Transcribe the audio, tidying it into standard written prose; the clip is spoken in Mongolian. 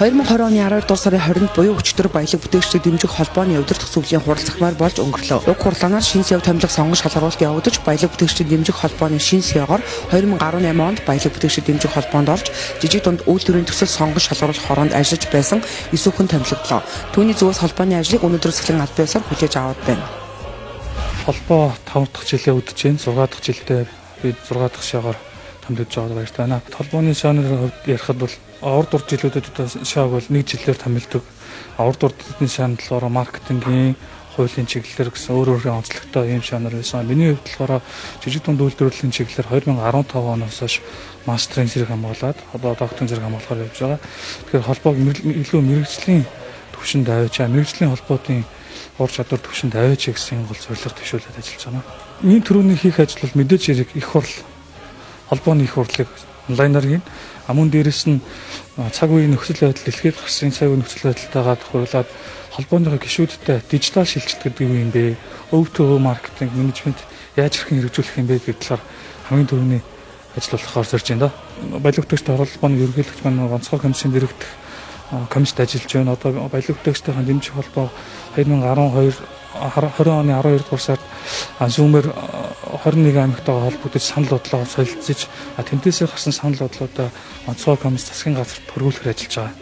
2020 оны 12 дугаар сарын 20-нд буюу өчигдөр баялаг бүтээгчдийг дэмжих холбооны удирдах зөвлөлийн хурал захимаар болж өнгөрлөө. Уг хурлаанаар шинэ SEO томилго сонгож шалгаруулалт явагдаж баялаг бүтээгчдийг дэмжих холбооны шинэ SEO-гоор 2018 онд баялаг бүтээгчдийг дэмжих холбоонд орж жижиг дунд үйлдвэрийн төсөл сонгож шалгаруулах хороонд ажиллаж байсан 9 хүн томилогдлоо. Түүний зүгээс холбооны ажлыг өнөөдрөөс эхлэн аль биесээр хүлээж аваад байна. Холбоо 5 дахь жилээ үдэж байна. 6 дахь жилдээ бид 6 дахь шаагаар томилж байгааг баяртай байна. Холбооны шааны хувьд ярихад бол урд жилүүдэд одоо шааг бол 1 жилээр томилдог. Урд эдийн шаанд болохоор маркетингийн, хуулийн чиглэлээр гэсэн өөр онцлогтой ийм шаанар байсан. Миний хувьд болохоор жижиг дунд үйлдвэрлэлийн чиглэлээр 2015 оноос хойш мастерын зэрэг хамгаалаад одоо докторийн зэрэг хамгаалахаар явж байгаа. Тэгэхээр холбоог илүү мэрэгжлийн түвшинд аваач, мэрэгжлийн холбоотын ур чадвар түвшинд аваач гэсэн гол зорилго төвшүүлээд ажиллаж байна. Ийм төрөний хийх ажил бол мэдээж хэрэг их хурл холбооны их хурлыг онлайнаар хийн. Мөн дээрэс нь цаг үеийн нөхцөл байдал дэлхийд гарсан цаг үеийн нөхцөл байдалтайгаа тохируулаад холбооныхоо гишүүдтэй дижитал шилжилт гэдэг юу юм бэ? Өв-төвөө маркетинг, менежмент яаж хэрхэн хэрэгжүүлэх юм бэ гэдэг талаар хамгийн түрүүний ажил болохоор зорж байна. Баялаг бүтээгчтэй холбооны ерөнхийлөгч маань онцгой комиссийн дэрэгдэх комиссид ажиллаж байна. Одоо баялаг бүтээгчтэйхэн дэмжих холбоо 2020 оны 12 дугаар сард Zoom-ээр 21 аймагтайгаа холбогдож санал бодлого солилцож тэмдээсээ гарсан санал бодлоодоо онцгой комисс засгийн газарт хөрвүүлэхээр ажиллаж байгаа.